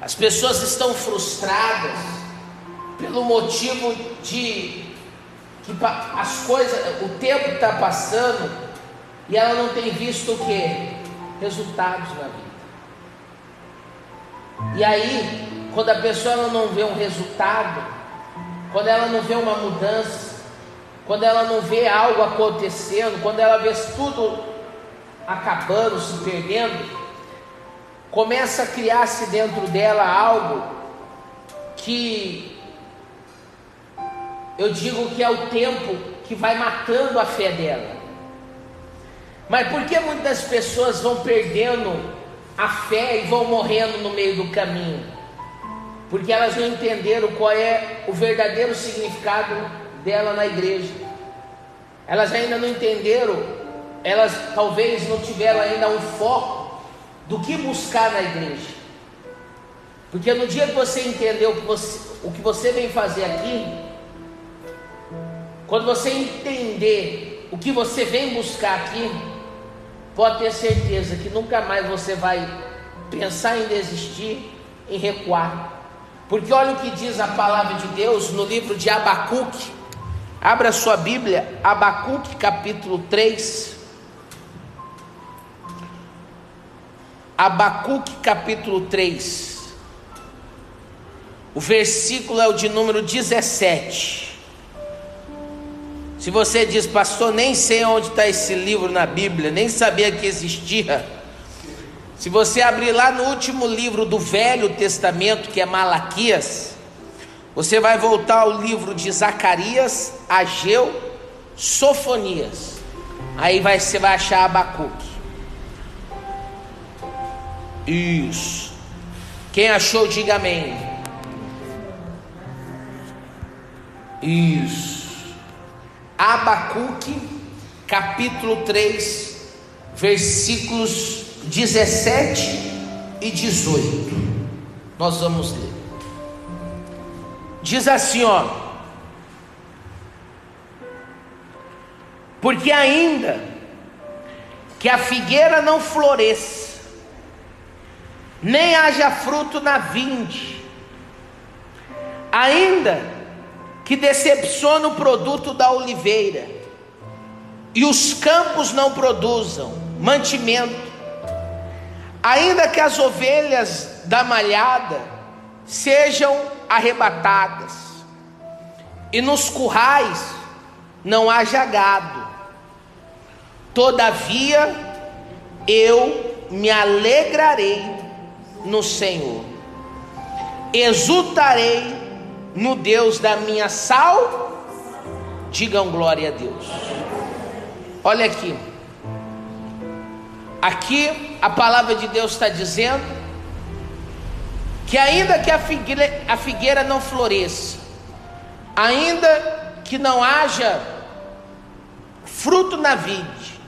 As pessoas estão frustradas pelo motivo de que as coisas, o tempo está passando e ela não tem visto o que? Resultados na vida. E aí, quando a pessoa não vê um resultado, quando ela não vê uma mudança, quando ela não vê algo acontecendo, quando ela vê tudo acabando, se perdendo, começa a criar-se dentro dela algo que eu digo que é o tempo que vai matando a fé dela. Mas por que muitas pessoas vão perdendo a fé e vão morrendo no meio do caminho? Porque elas não entenderam qual é o verdadeiro significado dela na igreja. Elas ainda não entenderam, elas talvez não tiveram ainda um foco do que buscar na igreja. Porque no dia que você entendeu o que você vem fazer aqui, quando você entender o que você vem buscar aqui, pode ter certeza que nunca mais você vai pensar em desistir, em recuar. Porque olha o que diz a palavra de Deus no livro de Abacuque. Abra sua Bíblia, Abacuque capítulo 3. Abacuque capítulo 3. O versículo é o de número 17. Se você diz, pastor, nem sei onde está esse livro na Bíblia, nem sabia que existia. Se você abrir lá no último livro do Velho Testamento, que é Malaquias, você vai voltar ao livro de Zacarias, Ageu, Sofonias. Aí você vai achar Abacuque. Isso. Quem achou, diga amém. Isso. Abacuque, capítulo 3, versículos 17 e 18. Nós vamos ler. Diz assim, ó: porque ainda que a figueira não floresça, nem haja fruto na vinde, ainda que decepciona o produto da oliveira, e os campos não produzam mantimento, ainda que as ovelhas da malhada sejam arrebatadas, e nos currais não haja gado, todavia eu me alegrarei no Senhor, exultarei no Deus da minha sal. Digam glória a Deus. Olha aqui, aqui a palavra de Deus está dizendo que ainda que a figueira não floresça, ainda que não haja fruto na vide,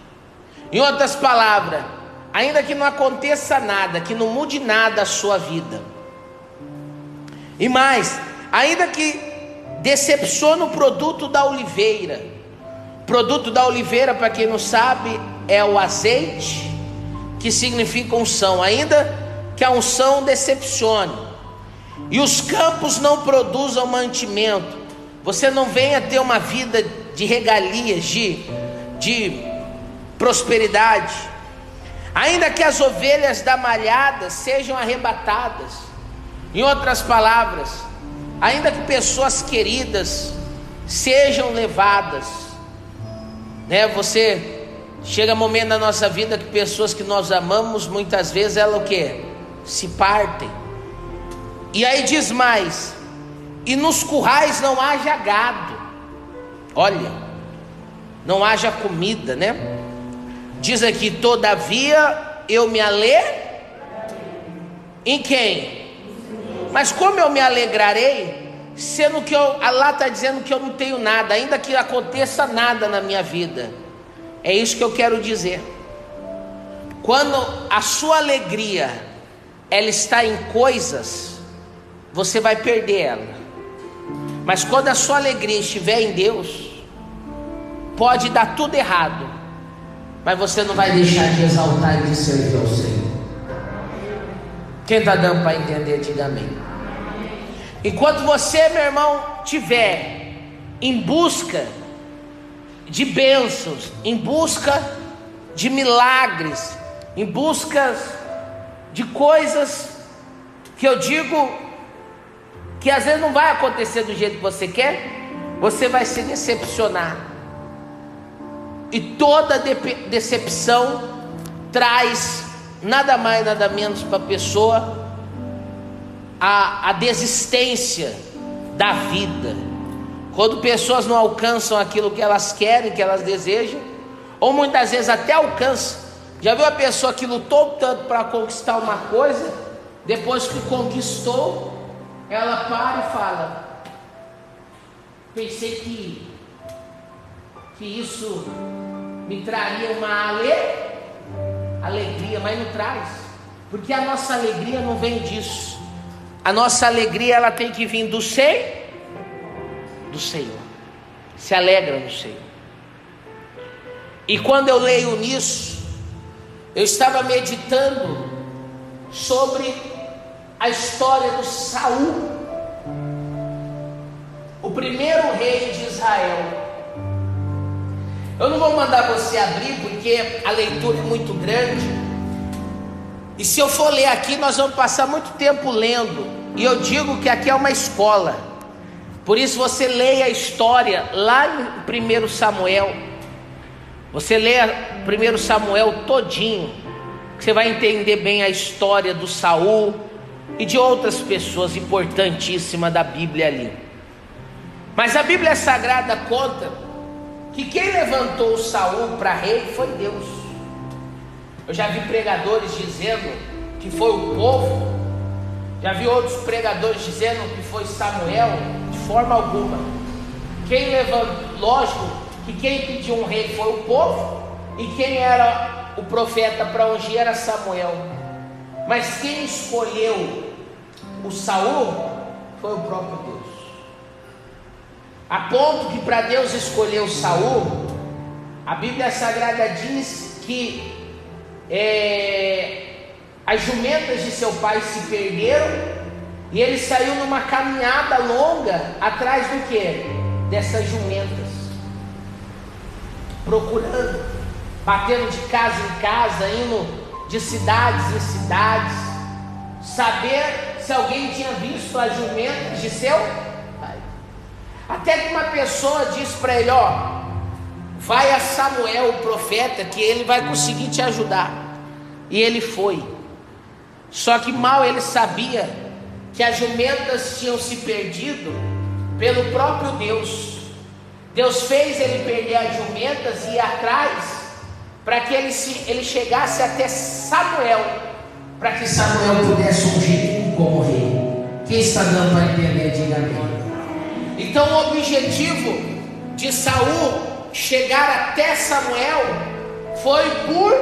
em outras palavras, ainda que não aconteça nada, que não mude nada a sua vida, e mais, ainda que decepcione o produto da oliveira. Produto da oliveira, para quem não sabe, é o azeite, que significa unção. Ainda que a unção decepcione, e os campos não produzam mantimento, você não venha ter uma vida de regalias, de prosperidade, ainda que as ovelhas da malhada sejam arrebatadas. Em outras palavras, ainda que pessoas queridas sejam levadas, né? Você chega um momento na nossa vida que pessoas que nós amamos, muitas vezes elas o quê? Se partem. E aí diz mais: e nos currais não haja gado. Olha, não haja comida, né? Diz aqui: todavia eu me alegro em quem? Mas como eu me alegrarei, sendo que lá está dizendo que eu não tenho nada, ainda que aconteça nada na minha vida? É isso que eu quero dizer. Quando a sua alegria ela está em coisas, você vai perder ela. Mas quando a sua alegria estiver em Deus, pode dar tudo errado, mas você não vai deixar de exaltar e de servir ao Senhor. Quem está dando para entender, diga amém. Enquanto você, meu irmão, estiver em busca de bênçãos, em busca de milagres, em busca de coisas que eu digo que às vezes não vai acontecer do jeito que você quer, você vai se decepcionar. E toda decepção traz nada mais, nada menos para a pessoa a desistência da vida. Quando pessoas não alcançam aquilo que elas querem, que elas desejam, ou muitas vezes até alcançam. Já viu a pessoa que lutou tanto para conquistar uma coisa, depois que conquistou, ela para e fala: pensei que isso me traria uma alegria, mas não traz, porque a nossa alegria não vem disso. A nossa alegria, ela tem que vir do Senhor. Se alegra no Senhor. E quando eu leio nisso, eu estava meditando sobre a história do Saul, o primeiro rei de Israel. Eu não vou mandar você abrir, porque a leitura é muito grande, e se eu for ler aqui, nós vamos passar muito tempo lendo, e eu digo que aqui é uma escola. Por isso você leia a história lá em 1 Samuel. Você lê 1 Samuel todinho, que você vai entender bem a história do Saul e de outras pessoas importantíssimas da Bíblia ali. Mas a Bíblia Sagrada conta que quem levantou o Saul para rei foi Deus. Eu já vi pregadores dizendo que foi o povo. Já vi outros pregadores dizendo que foi Samuel. De forma alguma. Quem levantou, lógico que quem pediu um rei foi o povo, e quem era o profeta para ungir era Samuel. Mas quem escolheu o Saul foi o próprio Deus. A ponto que para Deus escolher o Saul, a Bíblia Sagrada diz que as jumentas de seu pai se perderam, e ele saiu numa caminhada longa atrás do que? Dessas jumentas, procurando, batendo de casa em casa, indo de cidades em cidades, saber se alguém tinha visto as jumentas de seu pai. Até que uma pessoa disse para ele: ó, vai a Samuel, o profeta, que ele vai conseguir te ajudar. E ele foi. Só que mal ele sabia que as jumentas tinham se perdido pelo próprio Deus. Deus fez ele perder as jumentas e ir atrás, para que ele chegasse até Samuel, para que Samuel pudesse ungir como rei. Quem está dando para entender, diga amém. Então o objetivo de Saul chegar até Samuel foi por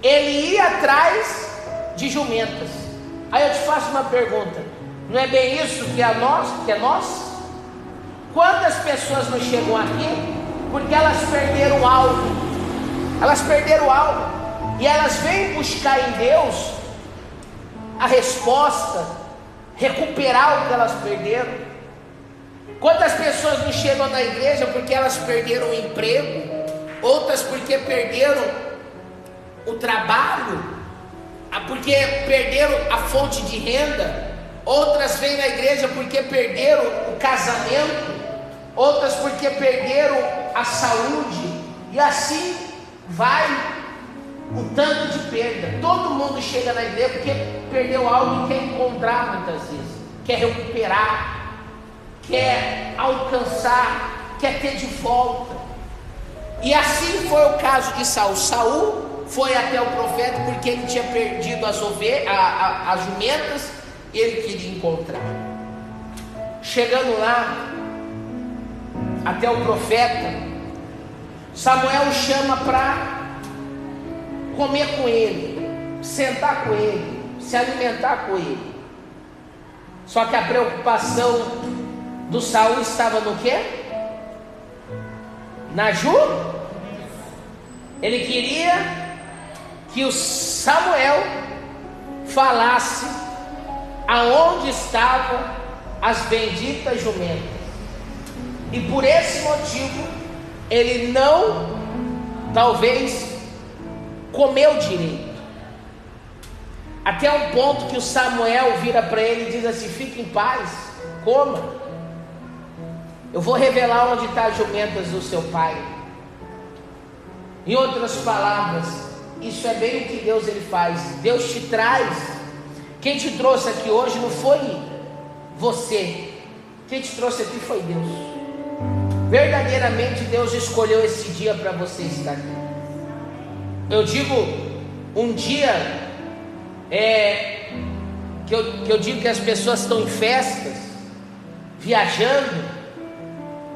ele ir atrás de jumentas. Aí eu te faço uma pergunta: não é bem isso que é nós? Quantas pessoas não chegam aqui porque elas perderam algo? Elas perderam algo, e elas vêm buscar em Deus a resposta, recuperar o que elas perderam. Quantas pessoas não chegam na igreja porque elas perderam o emprego, outras porque perderam o trabalho, porque perderam a fonte de renda, outras vêm na igreja porque perderam o casamento, outras porque perderam a saúde, e assim vai o tanto de perda. Todo mundo chega na igreja porque perdeu algo e quer encontrar muitas vezes, quer recuperar, quer alcançar, quer ter de volta. E assim foi o caso de Saul. Saul foi até o profeta porque ele tinha perdido as jumentas, e ele queria encontrar. Chegando lá até o profeta, Samuel chama para comer com ele, sentar com ele, se alimentar com ele. Só que a preocupação do Saul estava no quê? Na Ele queria que o Samuel falasse aonde estavam as benditas jumentas. E por esse motivo ele não, talvez, comeu direito. Até um ponto que o Samuel vira para ele e diz assim: fique em paz, coma. Eu vou revelar onde está as jumentas do seu pai. Em outras palavras, isso é bem o que Deus ele faz. Deus te traz. Quem te trouxe aqui hoje não foi você. Quem te trouxe aqui foi Deus. Verdadeiramente Deus escolheu esse dia para você estar aqui. Eu digo um dia que eu digo que as pessoas estão em festas, viajando,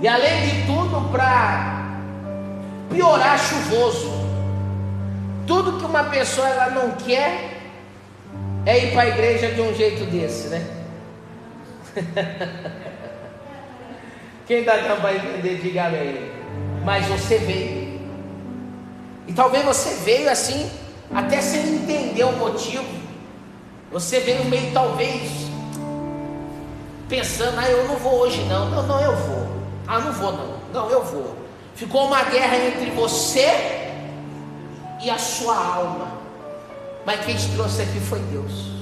e além de tudo, para piorar, chuvoso. Tudo que uma pessoa ela não quer é ir para a igreja de um jeito desse, né? Quem dá tempo para entender, diga amém. Mas você veio, e talvez você veio assim, até sem entender o motivo. Você veio meio, talvez, pensando: eu não vou hoje não. Não, eu vou. Não vou não, eu vou. Ficou uma guerra entre você e a sua alma. Mas quem te trouxe aqui foi Deus.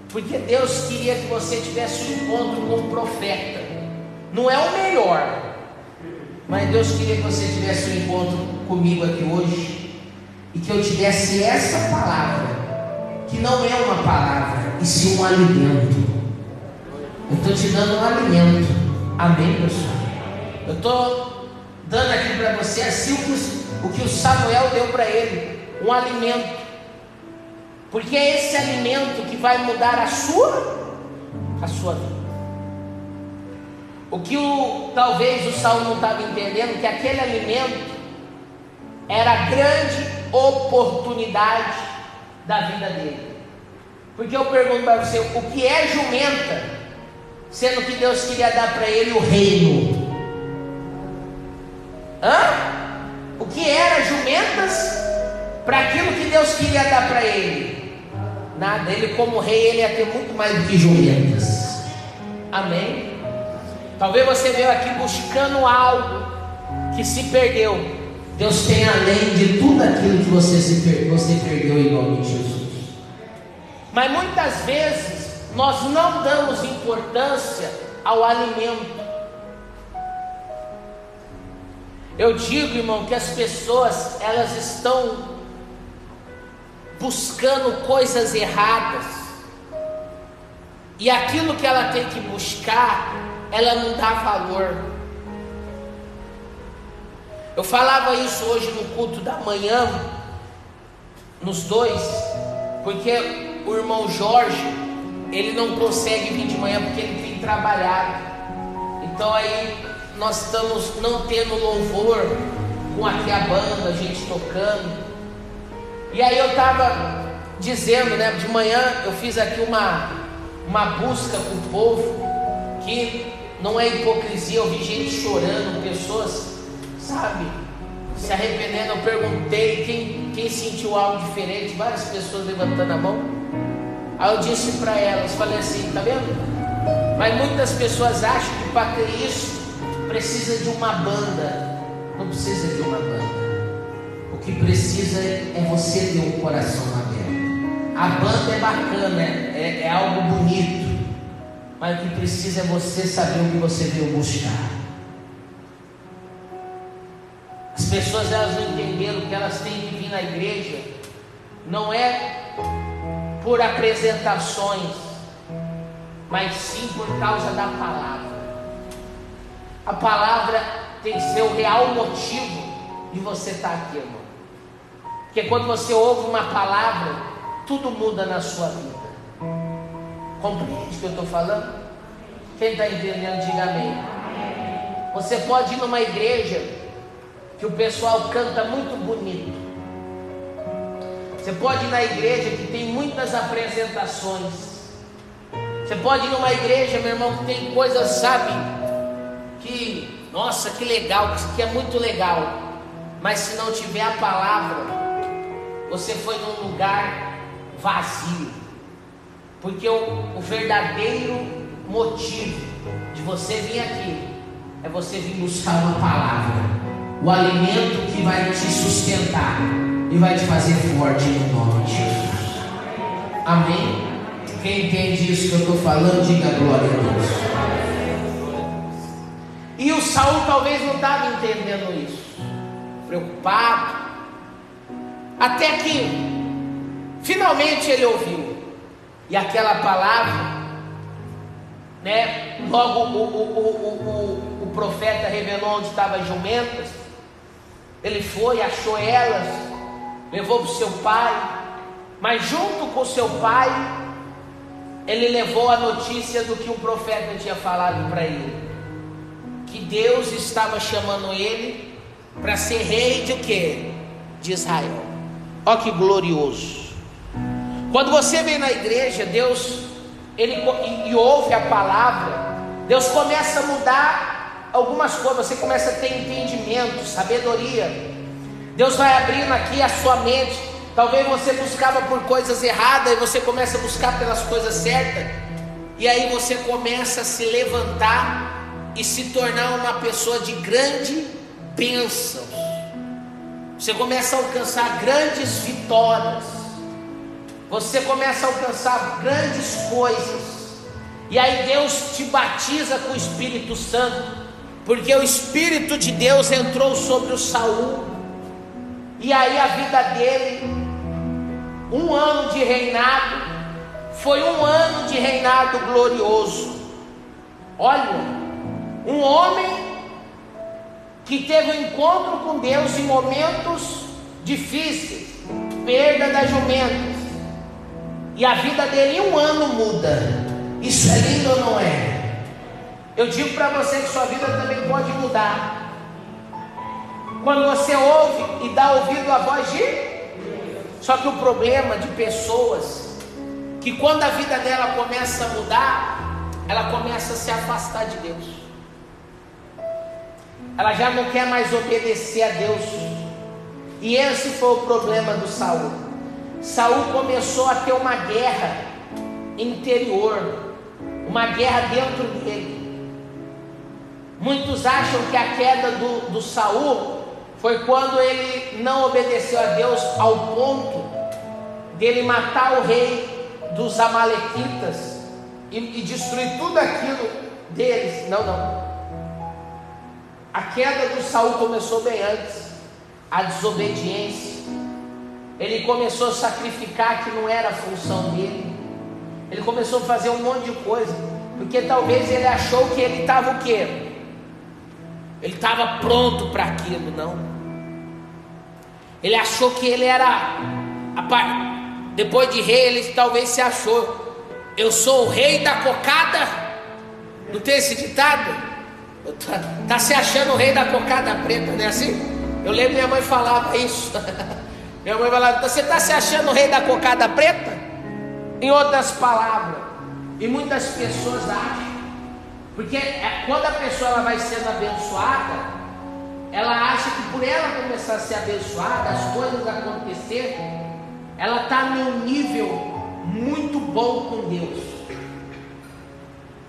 Porque Deus queria que você tivesse um encontro com o profeta. Não é o melhor, mas Deus queria que você tivesse um encontro comigo aqui hoje, e que eu te desse essa palavra, que não é uma palavra, e sim um alimento. Eu estou te dando um alimento. Amém, pessoal? Eu estou dando aqui para você assim o que o Samuel deu para ele, um alimento. Porque é esse alimento que vai mudar a sua vida. O que talvez o Saul não estava entendendo, que aquele alimento era a grande oportunidade da vida dele. Porque eu pergunto para você: o que é jumenta, sendo que Deus queria dar para ele o reino? O que era jumentas para aquilo que Deus queria dar para ele? Nada. Ele, como rei, ele ia ter muito mais do que jumentas. Amém? Talvez você veio aqui buscando algo que se perdeu. Deus tem além de tudo aquilo que você perdeu, em nome de Jesus. Mas muitas vezes nós não damos importância ao alimento. Eu digo, irmão, que as pessoas elas estão buscando coisas erradas, e aquilo que ela tem que buscar, ela não dá valor. Eu falava isso hoje no culto da manhã, nos dois, porque o irmão Jorge, ele não consegue vir de manhã porque ele tem trabalhado. Então aí nós estamos não tendo louvor com aqui a banda, a gente tocando. E aí eu estava dizendo, né, de manhã eu fiz aqui uma busca com o povo, que não é hipocrisia. Eu vi gente chorando, pessoas, sabe, se arrependendo. Eu perguntei quem sentiu algo diferente, várias pessoas levantando a mão. Aí eu disse para elas, falei assim: tá vendo? Mas muitas pessoas acham que para ter isso precisa de uma banda. Não precisa de uma banda. O que precisa é você ter um coração aberto. A banda é bacana, é algo bonito, mas o que precisa é você saber o que você veio buscar. As pessoas elas não entenderam que elas têm que vir na igreja, não é por apresentações, mas sim por causa da palavra. A palavra tem que ser o real motivo de você estar aqui, irmão. Porque quando você ouve uma palavra, tudo muda na sua vida. Compreende o que eu estou falando? Quem está entendendo, diga amém. Você pode ir numa igreja que o pessoal canta muito bonito. Você pode ir na igreja que tem muitas apresentações. Você pode ir numa igreja, meu irmão, que tem coisas, sabe, que, nossa, que legal, que é muito legal. Mas se não tiver a palavra, você foi num lugar vazio, porque o verdadeiro motivo de você vir aqui é você vir buscar uma palavra, o alimento que vai te sustentar e vai te fazer forte no nome de Jesus. Amém? Quem entende isso que eu estou falando, diga glória a Deus. E o Saul talvez não estava entendendo isso, preocupado, até que finalmente ele ouviu, e aquela palavra, né? Logo o profeta revelou onde estavam as jumentas. Ele foi, achou elas, levou para o seu pai, mas junto com o seu pai, ele levou a notícia do que o profeta tinha falado para ele, que Deus estava chamando ele para ser rei de quê? De Israel. Olha que glorioso. Quando você vem na igreja, Deus, e ouve a palavra, Deus começa a mudar algumas coisas, você começa a ter entendimento, sabedoria. Deus vai abrindo aqui a sua mente. Talvez você buscava por coisas erradas, e você começa a buscar pelas coisas certas, e aí você começa a se levantar e se tornar uma pessoa de grande bênção. Você começa a alcançar grandes vitórias, você começa a alcançar grandes coisas, e aí Deus te batiza com o Espírito Santo, porque o Espírito de Deus entrou sobre o Saul, e aí a vida dele, um ano de reinado, foi um ano de reinado glorioso. Olha, um homem que teve um encontro com Deus em momentos difíceis, perda das jumentas, e a vida dele em um ano muda. Isso é lindo ou não é? Eu digo para você que sua vida também pode mudar quando você ouve e dá ouvido à voz de... Só que o problema de pessoas, que quando a vida dela começa a mudar, ela começa a se afastar de Deus, ela já não quer mais obedecer a Deus. E esse foi o problema do Saul. Saul começou a ter uma guerra interior, uma guerra dentro dele. Muitos acham que a queda do Saul foi quando ele não obedeceu a Deus ao ponto dele matar o rei dos amalequitas e destruir tudo aquilo deles. Não. A queda do Saul começou bem antes, a desobediência. Ele começou a sacrificar que não era a função dele. Ele começou a fazer um monte de coisa, porque talvez ele achou que ele estava o quê? Ele estava pronto para aquilo. Não. Ele achou que ele era, depois de rei, ele talvez se achou: eu sou o rei da cocada. Não tem esse ditado? Tá se achando o rei da cocada preta, não é assim? Eu lembro minha mãe falava isso. Minha mãe falava: você está se achando o rei da cocada preta? Em outras palavras, e muitas pessoas acham, porque quando a pessoa ela vai sendo abençoada, ela acha que por ela começar a ser abençoada, as coisas acontecer, ela está num nível muito bom com Deus,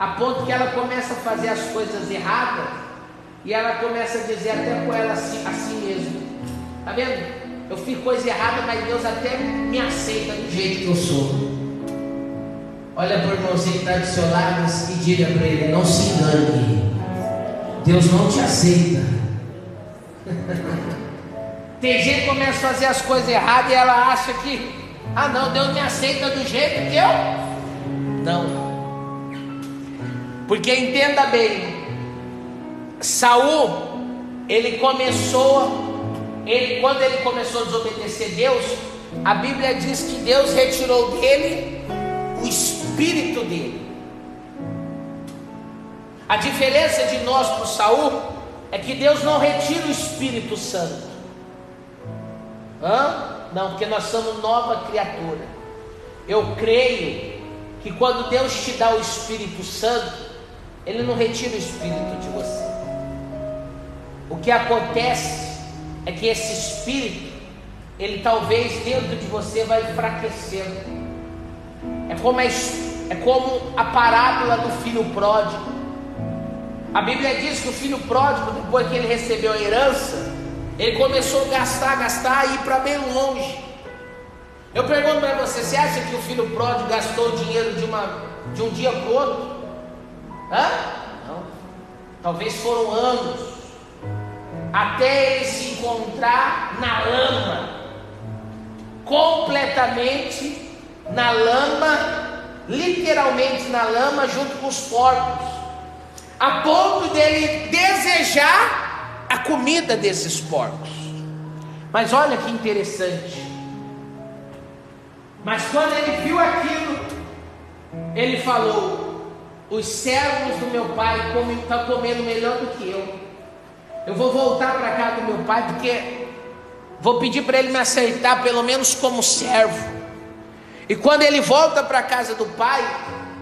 a ponto que ela começa a fazer as coisas erradas, e ela começa a dizer até com ela assim mesmo: tá vendo? Eu fiz coisa errada, mas Deus até me aceita do jeito que eu sou. Olha para o irmãozinho que está do seu lado e diga para ele: não se engane, Deus não te aceita. Tem gente que começa a fazer as coisas erradas e ela acha que, não, Deus me aceita do jeito que eu... Não. Porque entenda bem, Saul, quando ele começou a desobedecer Deus, a Bíblia diz que Deus retirou dele o espírito dele. A diferença de nós para o Saul é que Deus não retira o Espírito Santo. Não, porque nós somos nova criatura. Eu creio que quando Deus te dá o Espírito Santo, Ele não retira o Espírito de você. O que acontece é que esse Espírito, ele talvez dentro de você vai enfraquecendo. É como a parábola do filho pródigo. A Bíblia diz que o filho pródigo, depois que ele recebeu a herança, ele começou a gastar e ir para bem longe. Eu pergunto para você acha que o filho pródigo gastou o dinheiro de um dia para o outro? Não. Talvez foram anos, até ele se encontrar na lama, completamente na lama, literalmente na lama, junto com os porcos, a ponto dele desejar a comida desses porcos. Mas olha que interessante. Mas quando ele viu aquilo, ele falou: os servos do meu pai estão comendo melhor do que eu. Eu vou voltar para casa do meu pai, porque vou pedir para ele me aceitar pelo menos como servo. E quando ele volta para a casa do pai,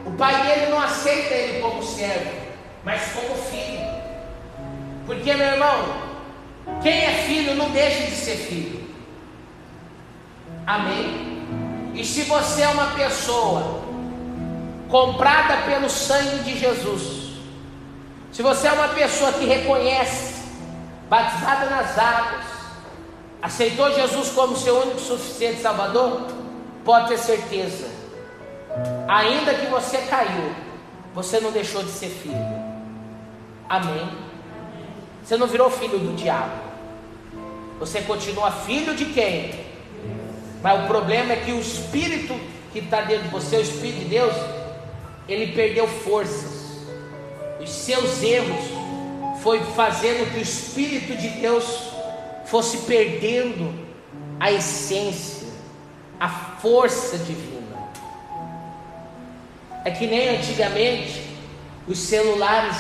o pai dele não aceita ele como servo, mas como filho. Porque, meu irmão, quem é filho não deixa de ser filho. Amém? E se você é uma pessoa comprada pelo sangue de Jesus, se você é uma pessoa que reconhece, batizada nas águas, aceitou Jesus como seu único e suficiente Salvador, pode ter certeza, ainda que você caiu, você não deixou de ser filho. Amém? Você não virou filho do diabo, você continua filho de quem? Mas o problema é que o Espírito que está dentro de você, o Espírito de Deus, ele perdeu forças. Os seus erros foi fazendo que o Espírito de Deus fosse perdendo a essência, a força divina. É que nem antigamente os celulares,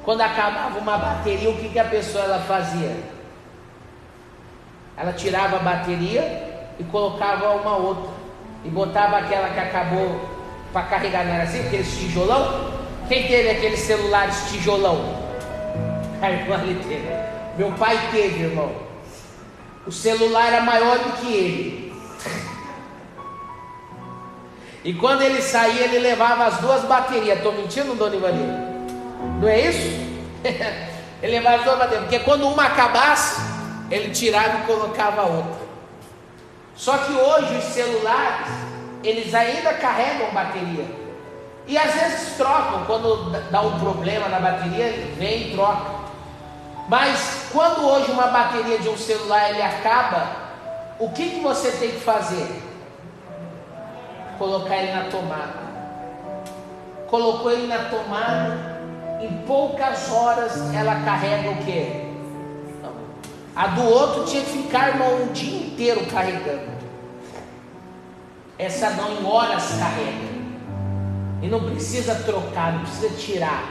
quando acabava uma bateria, o que a pessoa ela fazia? Ela tirava a bateria e colocava uma outra, e botava aquela que acabou para carregar, não era assim? Aqueles tijolão. Quem teve aqueles celulares tijolão? A irmã ali teve. Meu pai teve, irmão. O celular era maior do que ele, e quando ele saía, ele levava as duas baterias. Estou mentindo, dona Ivanilda? Não é isso? Ele levava as duas baterias, porque quando uma acabasse, ele tirava e colocava a outra. Só que hoje os celulares, eles ainda carregam bateria, e às vezes trocam, quando dá um problema na bateria, ele vem e troca. Mas quando hoje uma bateria de um celular ele acaba, o que você tem que fazer? Colocar ele na tomada. Colocou ele na tomada, em poucas horas ela carrega o quê? A do outro tinha que ficar, irmão, um dia inteiro carregando. Essa não, em horas carrega. E não precisa trocar, não precisa tirar.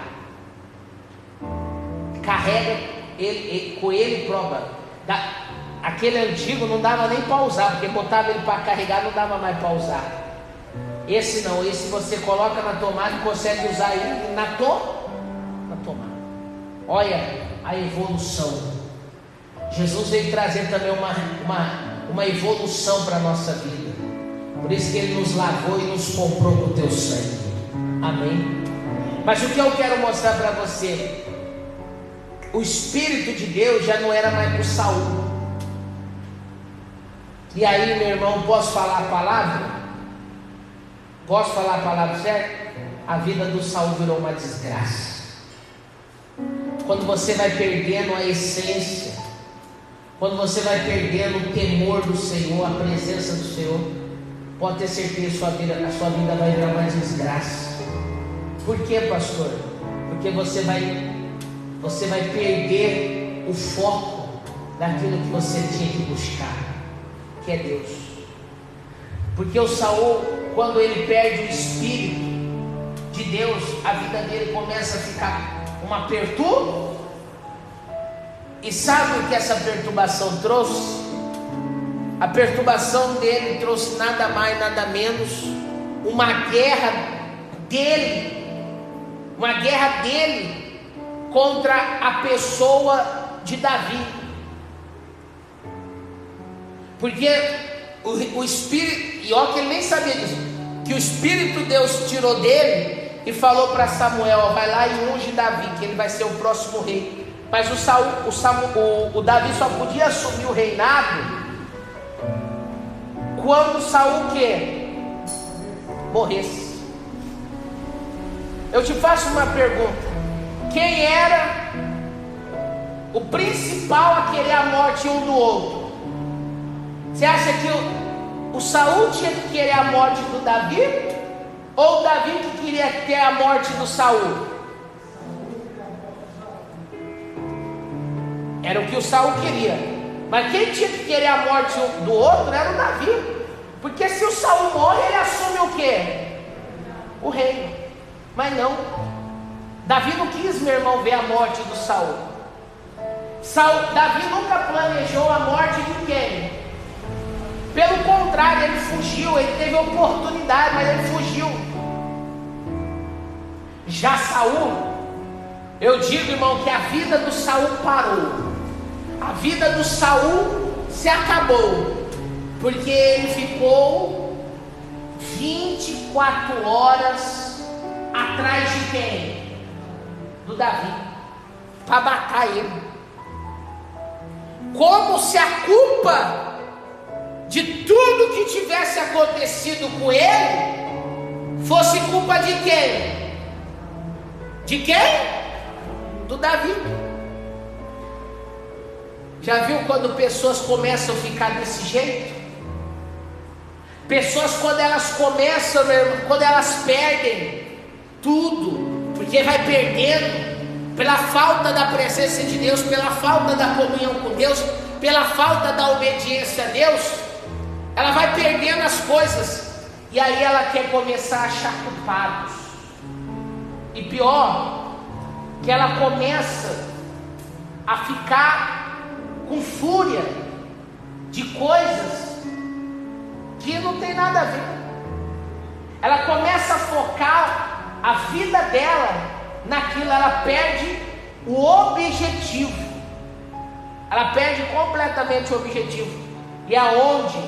Carrega ele, com ele prova. Aquele antigo não dava nem para usar, porque botava ele para carregar, não dava mais para usar. Esse não, esse você coloca na tomada e consegue usar ele na tomada. Olha a evolução. Jesus veio trazer também uma evolução para a nossa vida. Por isso que Ele nos lavou e nos comprou com o teu sangue. Amém? Mas o que eu quero mostrar para você, o Espírito de Deus já não era mais para o Saul. E aí, meu irmão, posso falar a palavra? Posso falar a palavra certa? A vida do Saul virou uma desgraça. Quando você vai perdendo a essência, quando você vai perdendo o temor do Senhor, a presença do Senhor, pode ter certeza que a sua vida vai virar uma desgraça. Por quê, pastor? Porque você vai perder o foco daquilo que você tinha que buscar, que é Deus. Porque o Saul, quando ele perde o Espírito de Deus, a vida dele começa a ficar uma perturbação. E sabe o que essa perturbação trouxe? A perturbação dele trouxe nada mais, nada menos, uma guerra dele contra a pessoa de Davi. Porque o Espírito, e olha que ele nem sabia disso, que que o Espírito de Deus tirou dele e falou para Samuel: ó, vai lá e unge Davi, que ele vai ser o próximo rei. Mas o Davi só podia assumir o reinado quando Saul o quê? Morresse. Eu te faço uma pergunta: quem era o principal a querer a morte um do outro? Você acha que o Saul tinha que querer a morte do Davi? Ou o Davi que queria ter a morte do Saul? Era o que o Saul queria. Mas quem tinha que querer a morte do outro era o Davi. Porque se o Saul morre, ele assume o quê? O reino. Mas não. Davi não quis, meu irmão, ver a morte do Saul. Davi nunca planejou a morte de quem? Pelo contrário, ele fugiu. Ele teve oportunidade, mas ele fugiu. Já Saul, eu digo, irmão, que a vida do Saul parou. A vida do Saul se acabou, porque ele ficou 24 horas atrás de quem? Do Davi, para matar ele. Como se a culpa de tudo que tivesse acontecido com ele fosse culpa de quem? De quem? Do Davi. Já viu quando pessoas começam a ficar desse jeito? Pessoas, quando elas começam, quando elas perdem tudo, porque vai perdendo pela falta da presença de Deus, pela falta da comunhão com Deus, pela falta da obediência a Deus, ela vai perdendo as coisas, e aí ela quer começar a achar culpados. E pior, que ela começa a ficar com fúria de coisas que não tem nada a ver. Ela começa a focar a vida dela naquilo, ela perde o objetivo. Ela perde completamente o objetivo. E é onde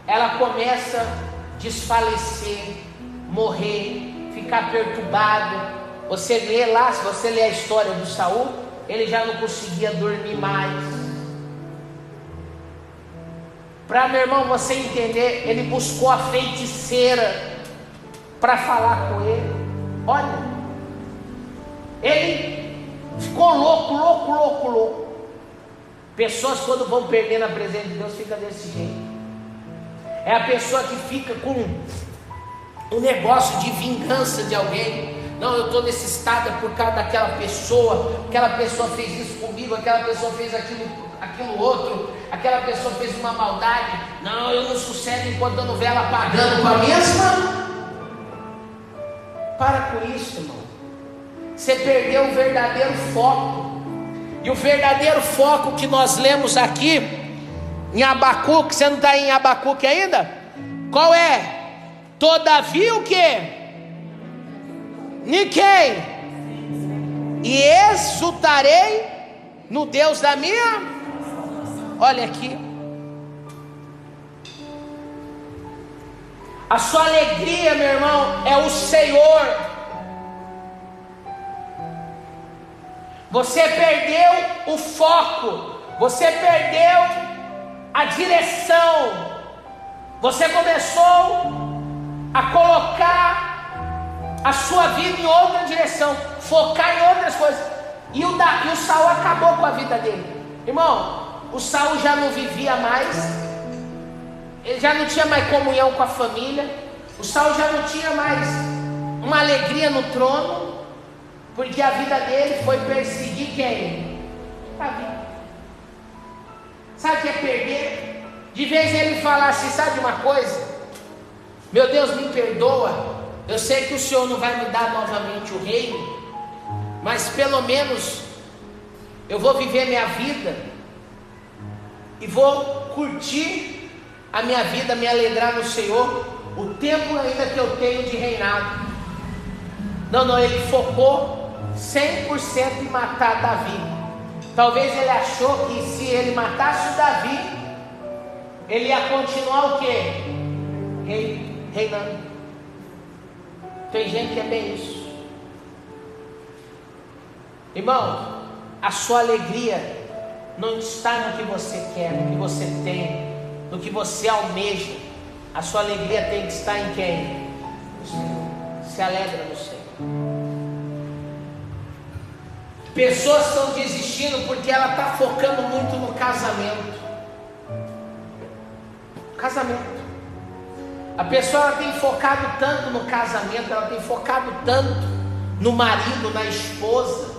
ela começa a desfalecer, morrer, ficar perturbado. Você lê lá, se você lê a história do Saul, ele já não conseguia dormir mais. Para, meu irmão, você entender, ele buscou a feiticeira para falar com ele. Olha, ele ficou louco. Pessoas, quando vão perdendo a presença de Deus, fica desse jeito. É a pessoa que fica com um negócio de vingança de alguém. Não, eu estou necessitada por causa daquela pessoa. Aquela pessoa fez isso comigo, aquela pessoa fez aquilo outro, aquela pessoa fez uma maldade. Não, eu não sossego enquanto eu não ver ela pagando com a mesma. Para com isso, irmão. Você perdeu o verdadeiro foco. E o verdadeiro foco que nós lemos aqui em Abacuque, você não está em Abacuque ainda? Qual é? Todavia o quê? Niquei, e exultarei no Deus da minha. Olha aqui, a sua alegria, meu irmão, é o Senhor. Você perdeu o foco, você perdeu a direção, você começou a colocar a sua vida em outra direção, focar em outras coisas. E o Saul acabou com a vida dele. Irmão, o Saul já não vivia mais, ele já não tinha mais comunhão com a família, o Saul já não tinha mais uma alegria no trono, porque a vida dele foi perseguir quem? Davi. Sabe o que é perder? De vez ele falar assim, sabe uma coisa? Meu Deus, me perdoa, eu sei que o Senhor não vai me dar novamente o reino, mas pelo menos eu vou viver minha vida e vou curtir a minha vida, me alegrar no Senhor, o tempo ainda que eu tenho de reinado. Não, ele focou 100% em matar Davi. Talvez ele achou que se ele matasse o Davi, ele ia continuar o quê? Reinando. Tem gente que é bem isso. Irmão, a sua alegria não está no que você quer, no que você tem, no que você almeja. A sua alegria tem que estar em quem? No Senhor. Se alegra no Senhor. Pessoas estão desistindo porque ela está focando muito no casamento. Casamento. A pessoa ela tem focado tanto no casamento, ela tem focado tanto no marido, na esposa,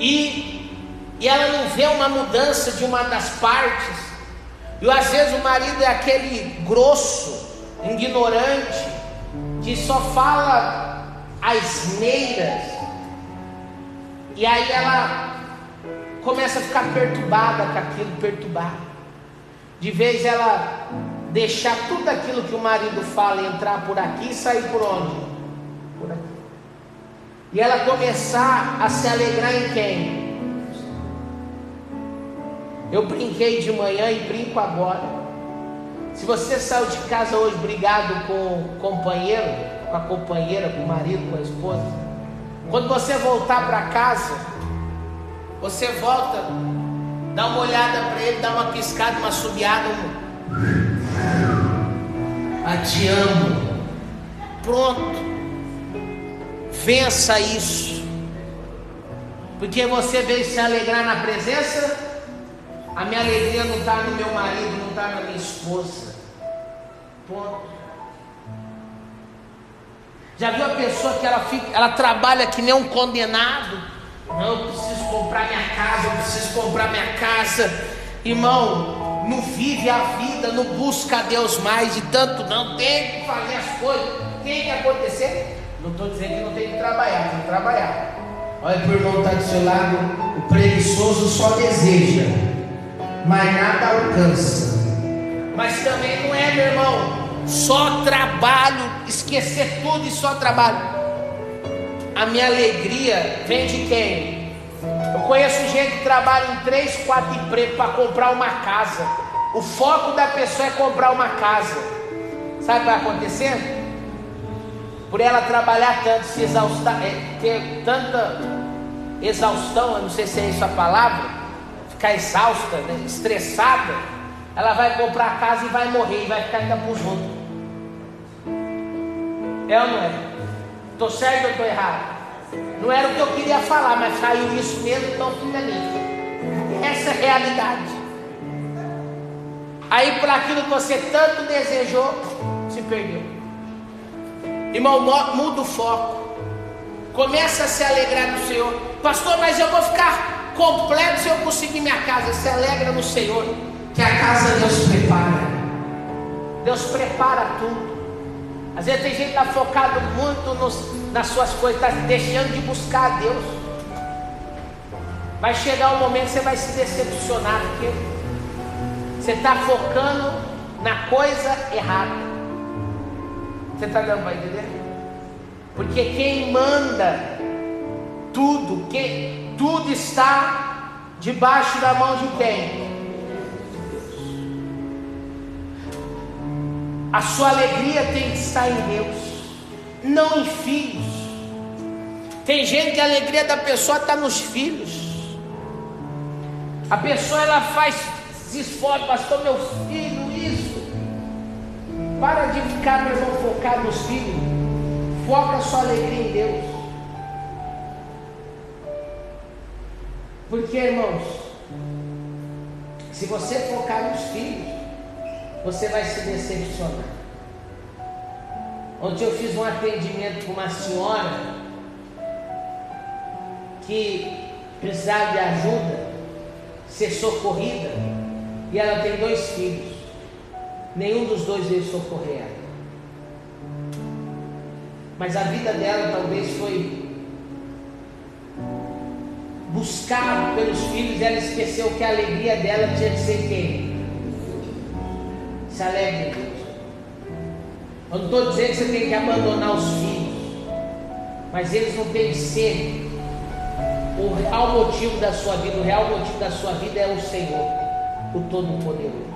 e ela não vê uma mudança de uma das partes. E às vezes o marido é aquele grosso, ignorante, que só fala asneiras, e aí ela começa a ficar perturbada com aquilo, perturbada. De vez ela deixar tudo aquilo que o marido fala entrar por aqui e sair por onde? Por aqui. E ela começar a se alegrar em quem? Eu brinquei de manhã e brinco agora. Se você saiu de casa hoje brigado com o companheiro, com a companheira, com o marido, com a esposa, quando você voltar para casa, você volta, dá uma olhada para ele, dá uma piscada, uma assobiada, te amo. Pronto. Vença isso. Porque você veio se alegrar na presença. A minha alegria não está no meu marido, não está na minha esposa. Ponto. Já viu a pessoa que ela trabalha que nem um condenado? Não, eu preciso comprar minha casa, eu preciso comprar minha casa. Irmão, não vive a vida, não busca a Deus mais de tanto, não. Tem que fazer as coisas, tem que acontecer. Não estou dizendo que não tem que trabalhar, tem que trabalhar. Olha para o irmão que está do seu lado. O preguiçoso só deseja, mas nada alcança. Mas também não é, meu irmão, só trabalho, esquecer tudo e só trabalho. A minha alegria vem de quem? Eu conheço gente que trabalha em 3, 4 empregos para comprar uma casa. O foco da pessoa é comprar uma casa. Sabe o que vai acontecer? Por ela trabalhar tanto, se exaustar, ter tanta exaustão, eu não sei se é isso a palavra, ficar exausta, né? Estressada, ela vai comprar a casa e vai morrer, e vai ficar ainda para os outros. É ou não é? Estou certo ou estou errado? Não era o que eu queria falar, mas saiu isso mesmo, então fica nisso. Essa é a realidade. Aí por aquilo que você tanto desejou, se perdeu. Irmão, muda o foco. Começa a se alegrar no Senhor. Pastor, mas eu vou ficar completo se eu conseguir minha casa. Se alegra no Senhor, que a casa Deus prepara. Deus prepara tudo. Às vezes tem gente que está focado muito nas suas coisas, está deixando de buscar a Deus. Vai chegar um momento que você vai se decepcionar, porque você está focando na coisa errada. Você está dando para entender? Porque quem manda tudo, tudo está debaixo da mão de quem? A sua alegria tem que estar em Deus, não em filhos. Tem gente que a alegria da pessoa está nos filhos. A pessoa ela faz esforço, pastor, meu filho, isso. Para de ficar, meu irmão, focado nos filhos. Foca a sua alegria em Deus. Porque, irmãos, se você focar nos filhos, você vai se decepcionar. Ontem eu fiz um atendimento com uma senhora que precisava de ajuda, ser socorrida, e ela tem 2 filhos. Nenhum dos 2 veio socorrer ela. Mas a vida dela talvez foi buscar pelos filhos. Ela esqueceu que a alegria dela tinha que ser quem? Se alegre, Deus. Eu não estou dizendo que você tem que abandonar os filhos, mas eles não têm que ser o real motivo da sua vida. O real motivo da sua vida é o Senhor, o Todo-Poderoso.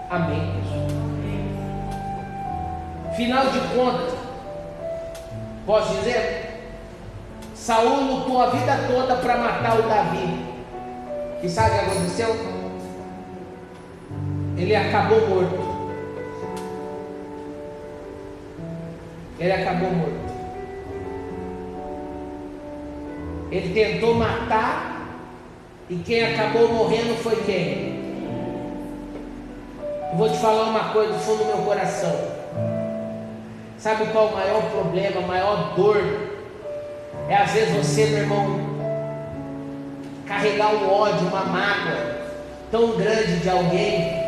Amém, pessoal. Final de contas, Posso dizer? Saul lutou a vida toda para matar o Davi. E sabe o que aconteceu? Ele acabou morto. Ele acabou morto. Ele tentou matar, e quem acabou morrendo foi quem? Eu vou te falar uma coisa do fundo do meu coração. Sabe qual é o maior problema, a maior dor? É às vezes você, meu irmão, carregar um ódio, uma mágoa tão grande de alguém,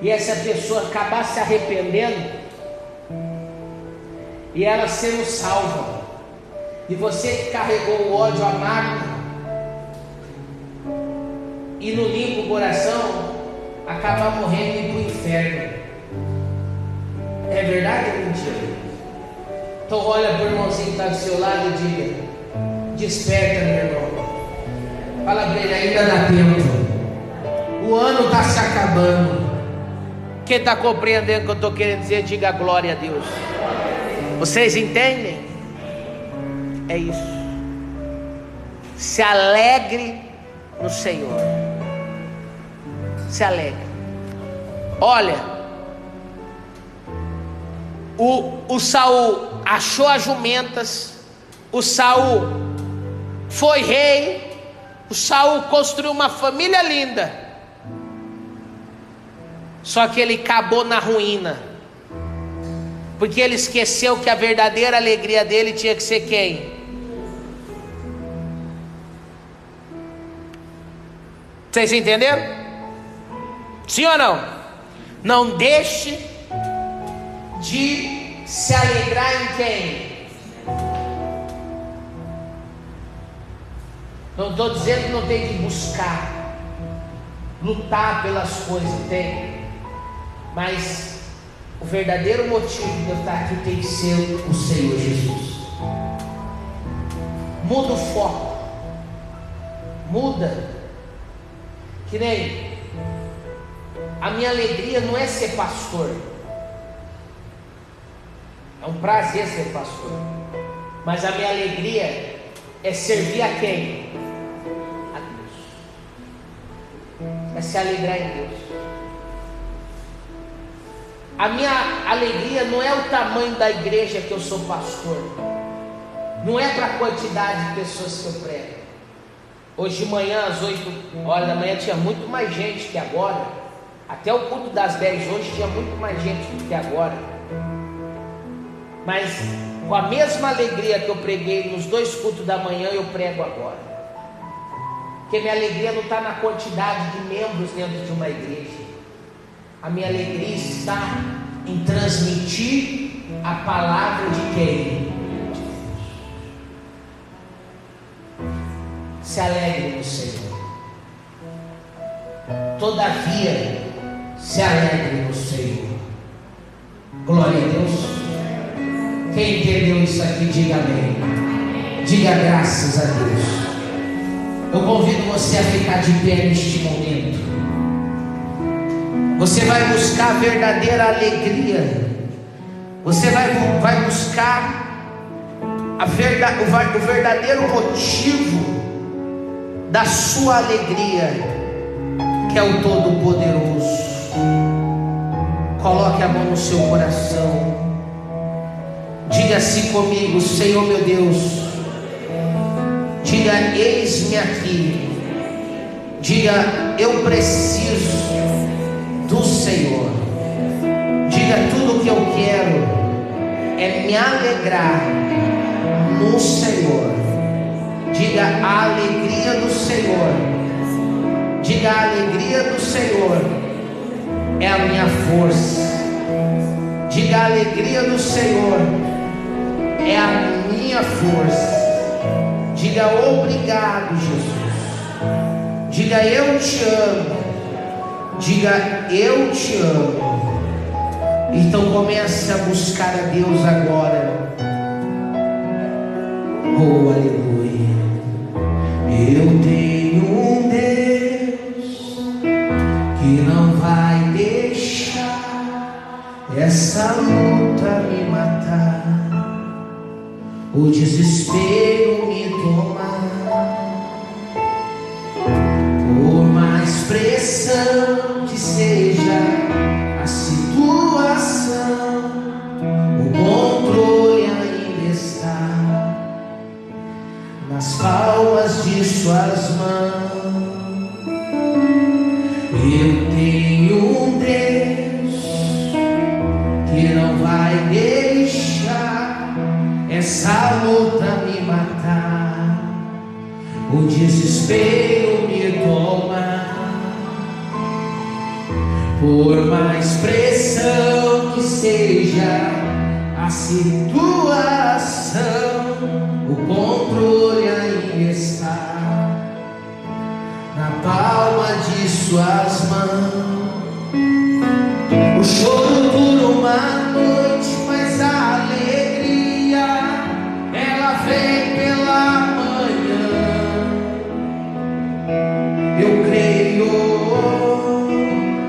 e essa pessoa acabar se arrependendo e ela sendo salva, e você que carregou o ódio, a mágoa, e no limpo o coração, acabar morrendo e ir para o inferno. É verdade ou mentira? Então olha para o irmãozinho que está do seu lado e diga: desperta, meu irmão. Fala para ele: ainda dá tempo. O ano está se acabando. Quem está compreendendo o que eu estou querendo dizer, diga glória a Deus. Vocês entendem? É isso. Se alegre no Senhor. Se alegre. Olha, o Saul achou as jumentas. O Saul foi rei. O Saul construiu uma família linda. Só que ele acabou na ruína, porque ele esqueceu que a verdadeira alegria dele tinha que ser quem? Vocês entenderam? Sim ou não? Não deixe de se alegrar em quem? Não estou dizendo que não tem que buscar, lutar pelas coisas, tem. Mas o verdadeiro motivo de eu estar aqui tem que ser o Senhor Jesus. Muda o foco. Muda. Que nem a minha alegria não é ser pastor. É um prazer ser pastor. Mas a minha alegria é servir a quem? A Deus. É se alegrar em Deus. A minha alegria não é o tamanho da igreja que eu sou pastor. Não é para a quantidade de pessoas que eu prego. Hoje de manhã, às 8 horas da manhã, tinha muito mais gente que agora. Até o culto das 10 hoje tinha muito mais gente do que agora. Mas com a mesma alegria que eu preguei nos 2 cultos da manhã, eu prego agora. Porque minha alegria não está na quantidade de membros dentro de uma igreja. A minha alegria está em transmitir a palavra de quem? Se alegre no Senhor. Todavia, se alegre no Senhor. Glória a Deus. Quem entendeu isso aqui, diga amém. Diga graças a Deus. Eu convido você a ficar de pé neste momento. Você vai buscar a verdadeira alegria. Você vai buscar o verdadeiro motivo da sua alegria, que é o Todo-Poderoso. Coloque a mão no seu coração. Diga assim comigo: Senhor meu Deus. Diga: eis-me aqui. Diga: eu preciso do Senhor. Diga: tudo o que eu quero é me alegrar no Senhor. Diga: a alegria do Senhor. Diga: a alegria do Senhor é a minha força. Diga: a alegria do Senhor é a minha força. Diga: obrigado, Jesus. Diga: eu te amo. Diga: eu te amo. Então comece a buscar a Deus agora. Oh, aleluia. Eu tenho um Deus que não vai deixar essa luta me matar. o desespero me toma. Por mais pressão que seja a situação, o controle ainda está nas palmas de suas mãos. Eu tenho um Deus que não vai deixar essa luta me matar. O desespero me toma. Por mais pressão que seja a situação, o controle ainda está na palma de suas mãos. O choro dura uma noite, mas a alegria ela vem pela manhã. Eu creio.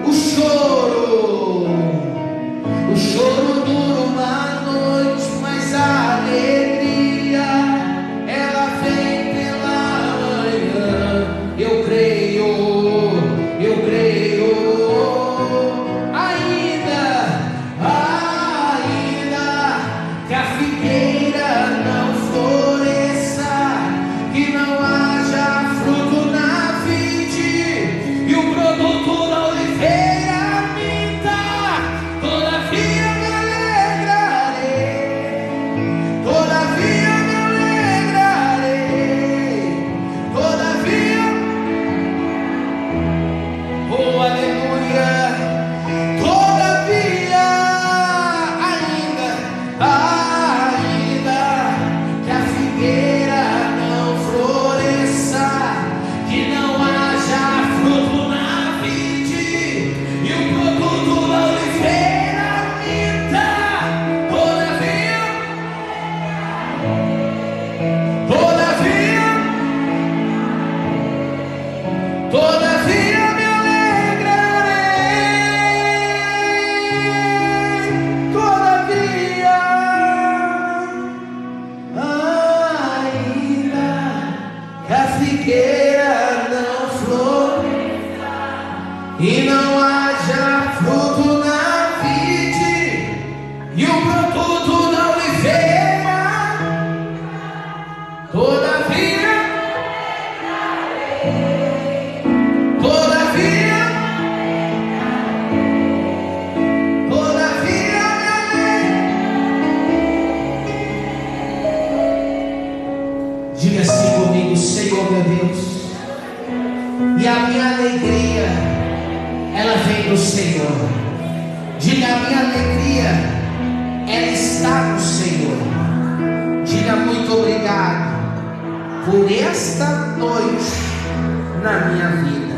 O choro dura uma noite, mas a alegria ela vem pela manhã. Eu creio, eu creio. Ainda que a figueira não floresça, que não haja fruto na vide e o produto da oliveira minta, todavia me alegrarei, todavia me alegrarei, todavia, oh aleluia. Figueira não floresça e não haja fruto na vide e o produto da oliveira, todavia, todavia, todavia diga assim comigo: Senhor meu Deus, e a minha alegria ela vem do Senhor. Diga: a minha alegria ela está no Senhor. Diga: muito obrigado por esta noite na minha vida.